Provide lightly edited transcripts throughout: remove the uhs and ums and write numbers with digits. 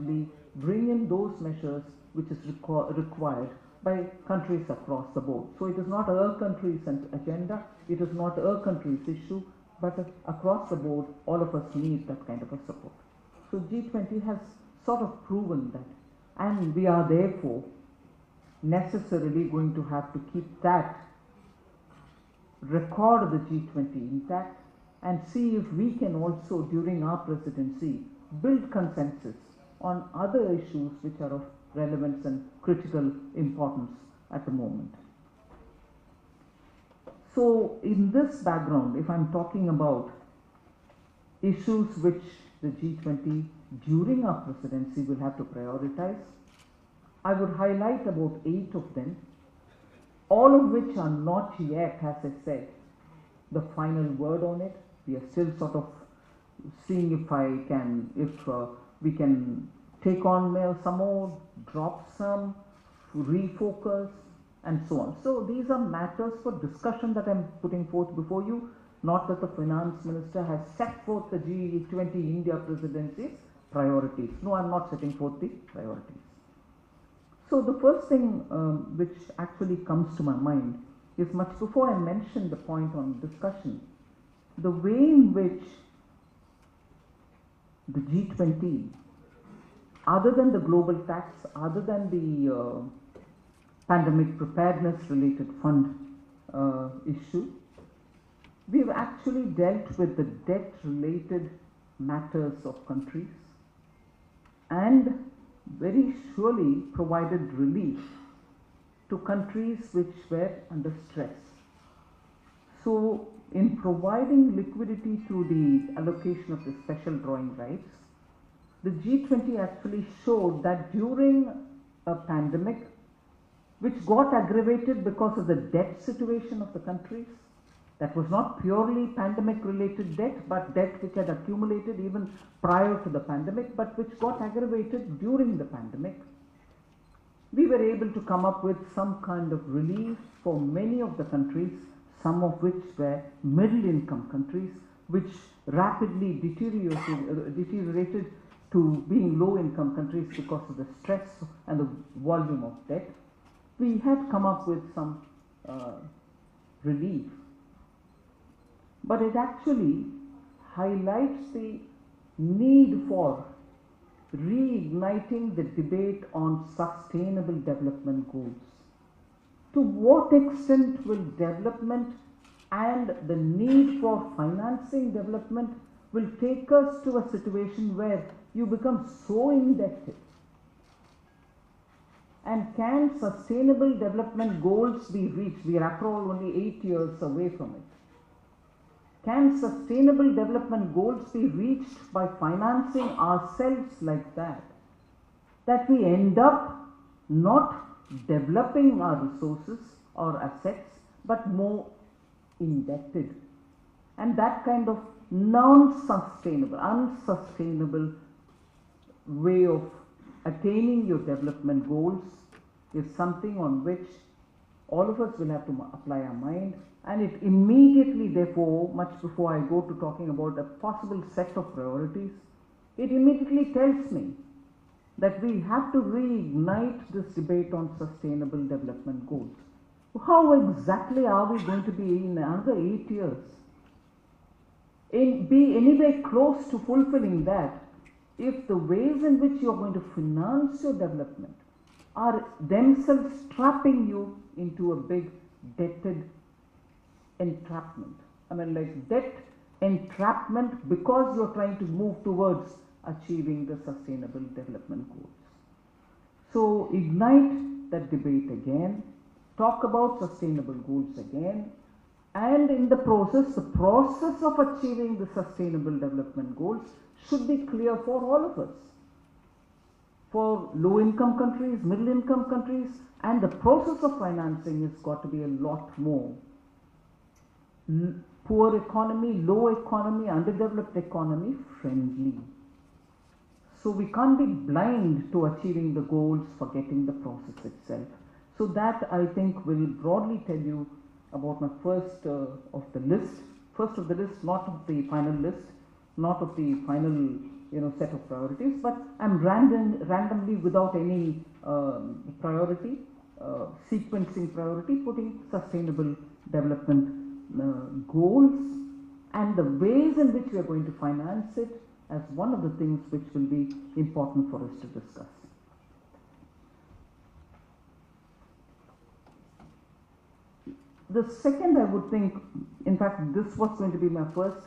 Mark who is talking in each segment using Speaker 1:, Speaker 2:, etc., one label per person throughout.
Speaker 1: actually bring in those measures which is required by countries across the board. So it is not a country's agenda, it is not a country's issue, but across the board, all of us need that kind of a support. So G20 has sort of proven that, and we are therefore necessarily going to have to keep that record of the G20 intact and see if we can also, during our presidency, build consensus on other issues which are of relevance and critical importance at the moment. So in this background, if I'm talking about issues which the G20 during our presidency will have to prioritize, I would highlight about 8 of them, all of which are not yet, as I said, the final word on it. We are still sort of seeing if we can take on some more, drop some, refocus, and so on. So these are matters for discussion that I'm putting forth before you, not that the finance minister has set forth the G20 India presidency's priorities. No, I'm not setting forth the priorities. So the first thing which actually comes to my mind is, much before I mention the point on discussion, the way in which the G20, other than the global tax, other than the pandemic preparedness related fund issue, we've actually dealt with the debt related matters of countries and very surely provided relief to countries which were under stress. So in providing liquidity through the allocation of the special drawing rights, the G20 actually showed that during a pandemic which got aggravated because of the debt situation of the countries, that was not purely pandemic related debt, but debt which had accumulated even prior to the pandemic, but which got aggravated during the pandemic, we were able to come up with some kind of relief for many of the countries, some of which were middle income countries, which rapidly deteriorated to being low income countries because of the stress and the volume of debt. We had come up with some relief. But it actually highlights the need for reigniting the debate on sustainable development goals. To what extent will development and the need for financing development will take us to a situation where you become so indebted? And can sustainable development goals be reached? We are after all only 8 years away from it. Can sustainable development goals be reached by financing ourselves like that? That we end up not developing our resources or assets, but more indebted. And that kind of non-sustainable, unsustainable way of attaining your development goals is something on which all of us will have to apply our mind. And it immediately, therefore, much before I go to talking about a possible set of priorities, it immediately tells me that we have to reignite this debate on sustainable development goals. How exactly are we going to be in another 8 years? Be anywhere close to fulfilling that if the ways in which you are going to finance your development are themselves trapping you into a big debted entrapment. I mean, like debt entrapment because you're trying to move towards achieving the sustainable development goals. So ignite that debate again, talk about sustainable goals again, and in the process of achieving the sustainable development goals should be clear for all of us. For low income countries, middle income countries, and the process of financing has got to be a lot more poor economy, low economy, underdeveloped economy friendly. So we can't be blind to achieving the goals, forgetting the process itself. So that, I think, will broadly tell you about my first of the list, not of the final list, not of the final set of priorities, but I'm randomly without any priority, sequencing priority, putting sustainable development goals and the ways in which we are going to finance it as one of the things which will be important for us to discuss. The second, I would think, in fact, this was going to be my first,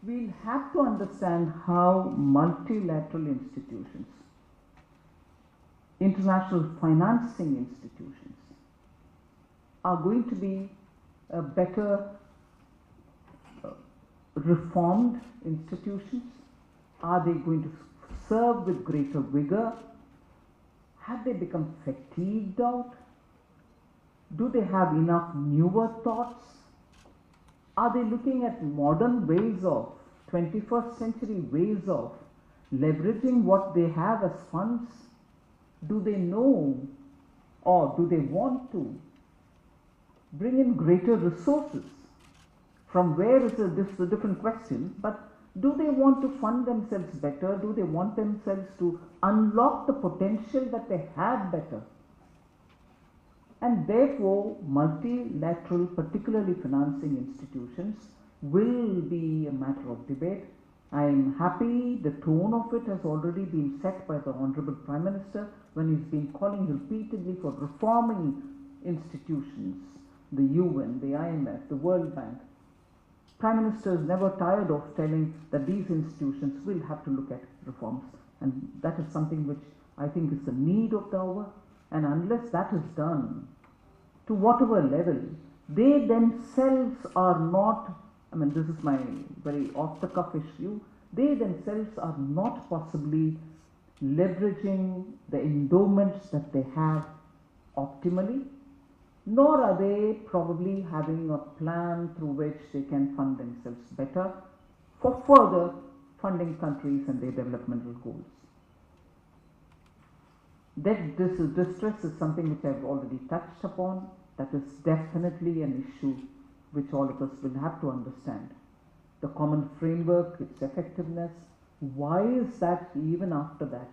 Speaker 1: we'll have to understand how multilateral institutions, international financing institutions, are going to be a better reformed institutions. Are they going to serve with greater vigor? Have they become fatigued out? Do they have enough newer thoughts? Are they looking at modern ways of, 21st century ways of leveraging what they have as funds? Do they know, or do they want to bring in greater resources? From where is this is a different question, but do they want to fund themselves better? Do they want themselves to unlock the potential that they have better? And therefore, multilateral, particularly financing institutions, will be a matter of debate. I am happy the tone of it has already been set by the Honorable Prime Minister when he's been calling repeatedly for reforming institutions, the UN, the IMF, the World Bank. Prime Minister is never tired of telling that these institutions will have to look at reforms, and that is something which I think is the need of the hour. And unless that is done, to whatever level, they themselves are not, I mean, this is my very off-the-cuff issue, they themselves are not possibly leveraging the endowments that they have optimally, nor are they probably having a plan through which they can fund themselves better for further funding countries and their developmental goals. That distress is something which I've already touched upon. That is definitely an issue which all of us will have to understand. The common framework, its effectiveness, why is that even after that,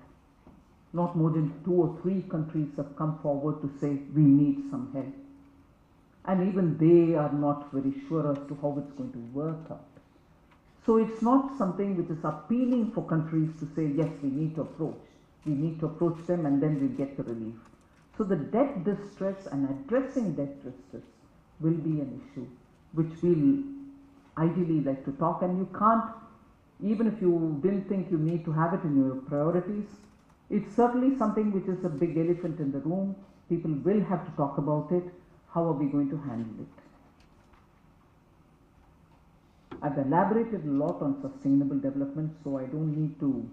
Speaker 1: not more than 2 or 3 countries have come forward to say we need some help. And even they are not very sure as to how it's going to work out. So it's not something which is appealing for countries to say, yes, we need to approach. We need to approach them and then we'll get the relief. So the debt distress and addressing debt distress will be an issue which we'll ideally like to talk, and you can't, even if you didn't think you need to have it in your priorities, it's certainly something which is a big elephant in the room. People will have to talk about it. How are we going to handle it? I've elaborated a lot on sustainable development, so I don't need to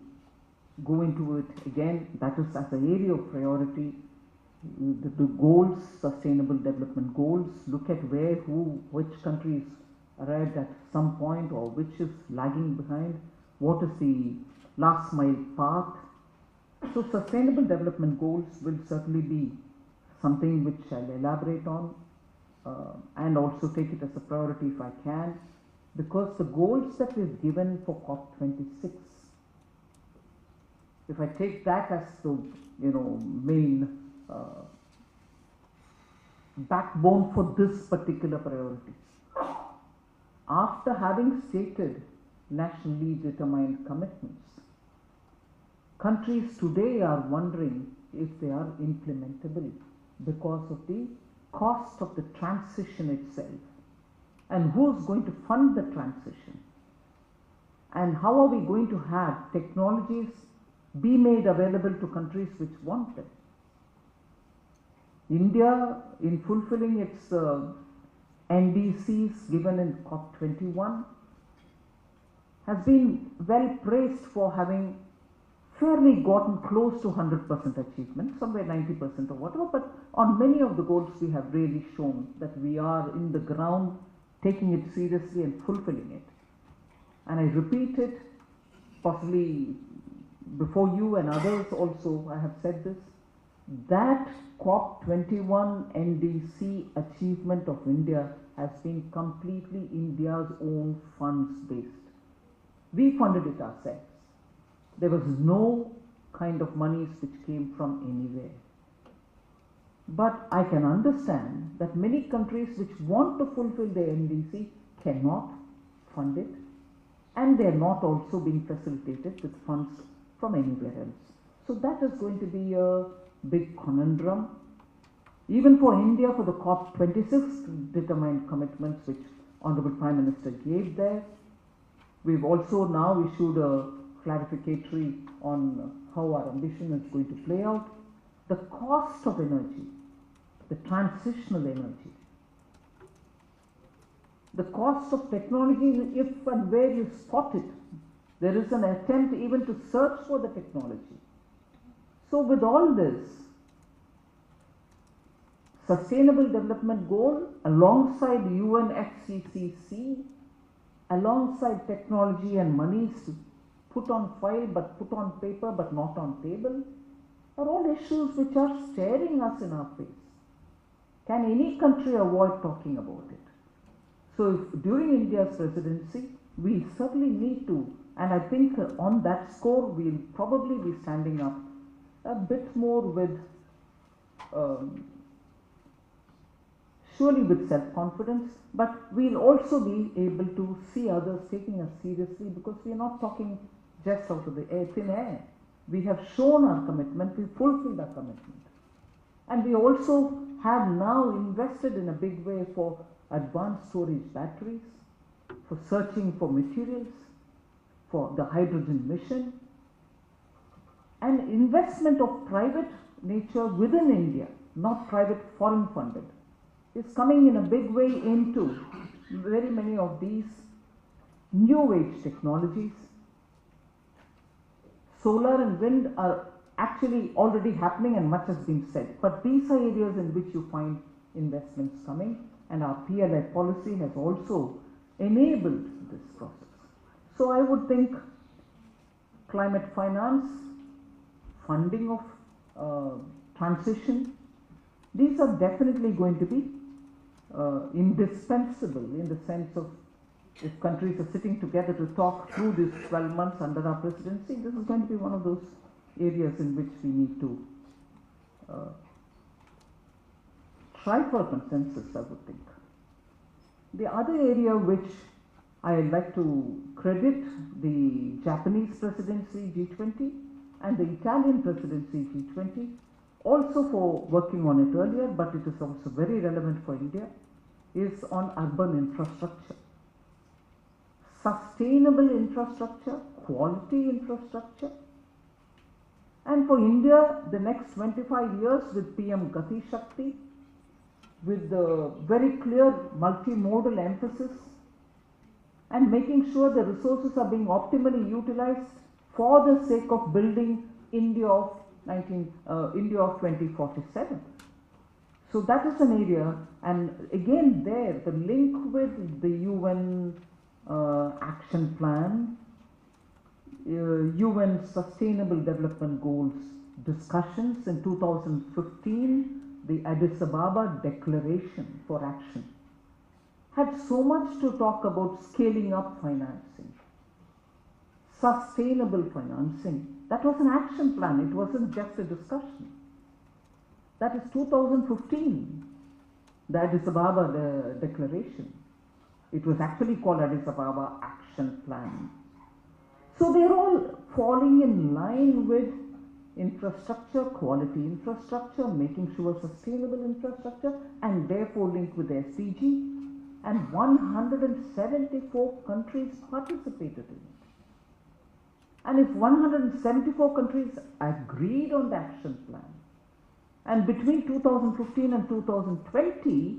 Speaker 1: go into it again. That is as an area of priority. The goals, sustainable development goals, look at where, which countries arrived at some point or which is lagging behind, what is the last mile path. So sustainable development goals will certainly be something which I'll elaborate on and also take it as a priority if I can, because the goals that we've given for COP26, if I take that as the main backbone for this particular priority, after having stated nationally determined commitments, countries today are wondering if they are implementable because of the cost of the transition itself, and who's going to fund the transition, and how are we going to have technologies be made available to countries which want them. India, in fulfilling its NDCs given in COP21, has been well praised for having fairly gotten close to 100% achievement, somewhere 90% or whatever, but on many of the goals we have really shown that we are in the ground taking it seriously and fulfilling it. And I repeat it, possibly before you and others also I have said this, that COP21 NDC achievement of India has been completely India's own funds based. We funded it ourselves. there was no kind of monies which came from anywhere. But I can understand that many countries which want to fulfill their NDC cannot fund it, and they are not also being facilitated with funds from anywhere else. So that is going to be a big conundrum. Even for India, for the COP26 determined commitments which Honorable Prime Minister gave there, we've also now issued a clarificatory on how our ambition is going to play out. The cost of energy, the transitional energy, the cost of technology, if and where you spot it, there is an attempt even to search for the technology. So with all this, Sustainable Development Goal alongside UNFCCC, alongside technology and monies put on file but put on paper but not on table, are all issues which are staring us in our face. Can any country avoid talking about it? So if during India's presidency, we certainly need to, and I think on that score, we'll probably be standing up a bit more with, surely with self-confidence, but we'll also be able to see others taking us seriously, because we are not talking just out of the thin air. We have shown our commitment, we fulfilled our commitment. And we also have now invested in a big way for advanced storage batteries, for searching for materials, for the hydrogen mission, and investment of private nature within India, not private foreign funded, is coming in a big way into very many of these new age technologies. Solar and wind are actually already happening and much has been said, but these are areas in which you find investments coming, and our PLI policy has also enabled this process. So I would think climate finance, funding of transition, these are definitely going to be indispensable, in the sense of, if countries are sitting together to talk through these 12 months under our presidency, this is going to be one of those areas in which we need to try for a consensus, I would think. The other area which I would like to credit the Japanese presidency G20 and the Italian presidency G20 also for working on it earlier, but it is also very relevant for India, is on urban infrastructure. Sustainable infrastructure, quality infrastructure. And for India, the next 25 years with PM Gati Shakti, with the very clear multimodal emphasis, and making sure the resources are being optimally utilized for the sake of building India of 2047. So that is an area, and again there, the link with the UN action plan, UN Sustainable Development Goals discussions in 2015, the Addis Ababa Declaration for Action, had so much to talk about scaling up financing, sustainable financing. That was an action plan, it wasn't just a discussion. That is 2015, the Addis Ababa Declaration. It was actually called Addis Ababa Action Plan. So they're all falling in line with infrastructure, quality infrastructure, making sure sustainable infrastructure, and therefore linked with the SDG. And 174 countries participated in it. And if 174 countries agreed on the action plan, and between 2015 and 2020,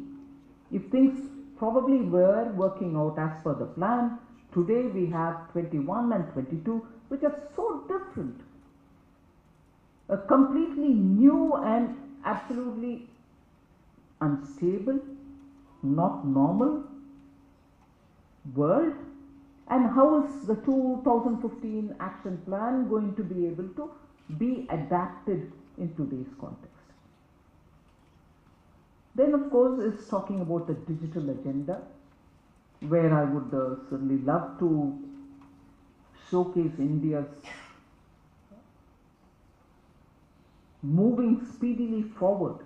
Speaker 1: if things probably were working out as per the plan, today we have 21 and 22, which are so different. A completely new and absolutely unstable, not normal world. And how is the 2015 action plan going to be able to be adapted in today's context? Then of course is talking about the digital agenda, where I would certainly love to showcase India's moving speedily forward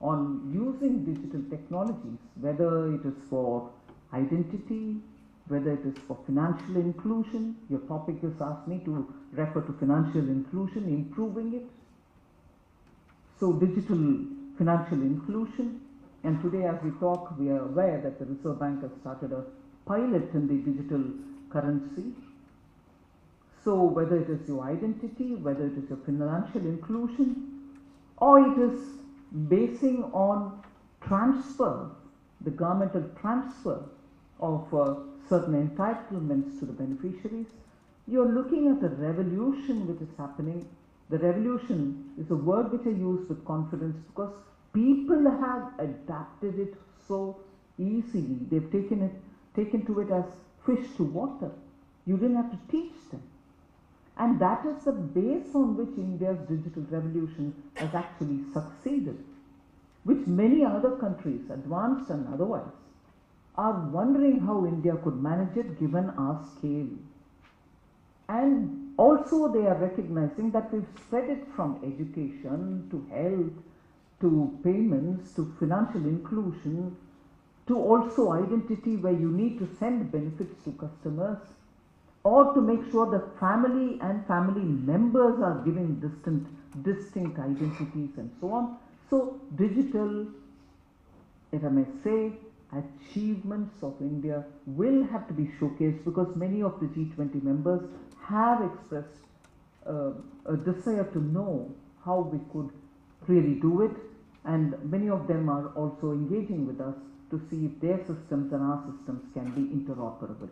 Speaker 1: on using digital technologies, whether it is for identity, whether it is for financial inclusion. Your topic has asked me to refer to financial inclusion, improving it. So digital financial inclusion, and today as we talk, we are aware that the Reserve Bank has started a pilot in the digital currency. So whether it is your identity, whether it is your financial inclusion, or it is basing on transfer, the governmental transfer of certain entitlements to the beneficiaries, you're looking at a revolution which is happening. The revolution is a word which I use with confidence because people have adapted it so easily. They've taken to it as fish to water. You didn't have to teach them. And that is the base on which India's digital revolution has actually succeeded, which many other countries, advanced and otherwise, are wondering how India could manage it given our scale. And also they are recognizing that we've spread it from education to health, to payments, to financial inclusion, to also identity where you need to send benefits to customers, or to make sure that family and family members are given distinct identities and so on. So digital, if I may say, achievements of India will have to be showcased because many of the G20 members have expressed a desire to know how we could really do it, and many of them are also engaging with us to see if their systems and our systems can be interoperable.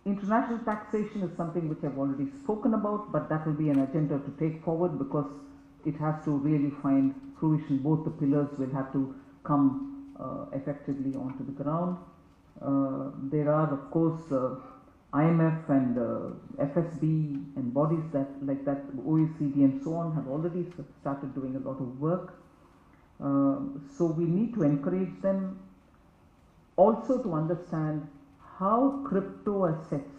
Speaker 1: International taxation is something which I've already spoken about, but that will be an agenda to take forward because it has to really find fruition. Both the pillars will have to come effectively onto the ground. There are, of course, IMF and FSB and bodies that, like that, OECD and so on, have already started doing a lot of work. So we need to encourage them also to understand how crypto assets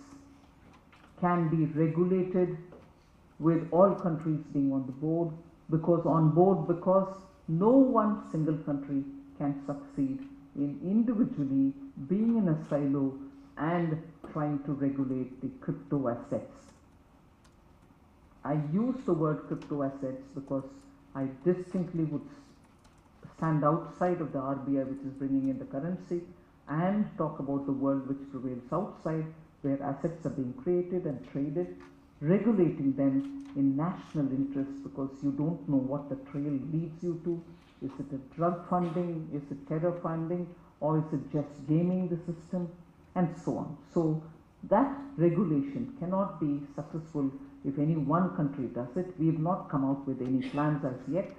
Speaker 1: can be regulated with all countries being on the board, because no one single country can succeed in individually being in a silo and trying to regulate the crypto assets. I use the word crypto assets because I distinctly would stand outside of the RBI, which is bringing in the currency, and talk about the world which prevails outside, where assets are being created and traded, regulating them in national interest, because you don't know what the trail leads you to. Is it a drug funding? Is it terror funding? Or is it just gaming the system? And so on. So that regulation cannot be successful if any one country does it. We have not come out with any plans as yet.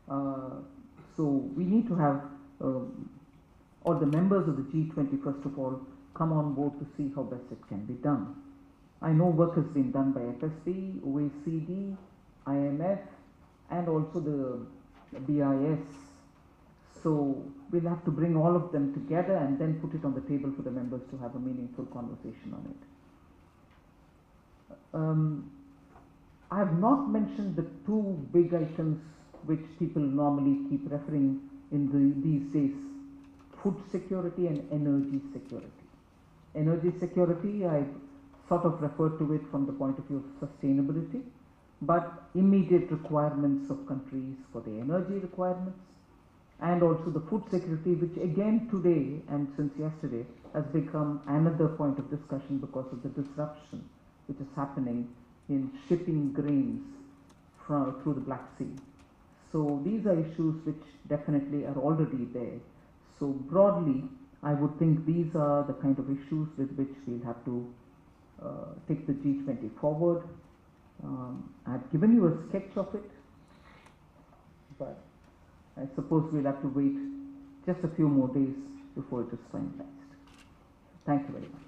Speaker 1: So we need to have or the members of the G20 first of all come on board to see how best it can be done. I know work has been done by FSB, OECD, IMF, and also the BIS. So we'll have to bring all of them together and then put it on the table for the members to have a meaningful conversation on it. I have not mentioned the two big items which people normally keep referring in these days: food security and energy security. Energy security, I sort of refer to it from the point of view of sustainability, but immediate requirements of countries for the energy requirements, and also the food security, which again today and since yesterday has become another point of discussion because of the disruption which is happening in shipping grains through the Black Sea. So these are issues which definitely are already there. So broadly, I would think these are the kind of issues with which we'll have to take the G20 forward. I've given you a sketch of it, but I suppose we'll have to wait just a few more days before it is finalized. Thank you very much.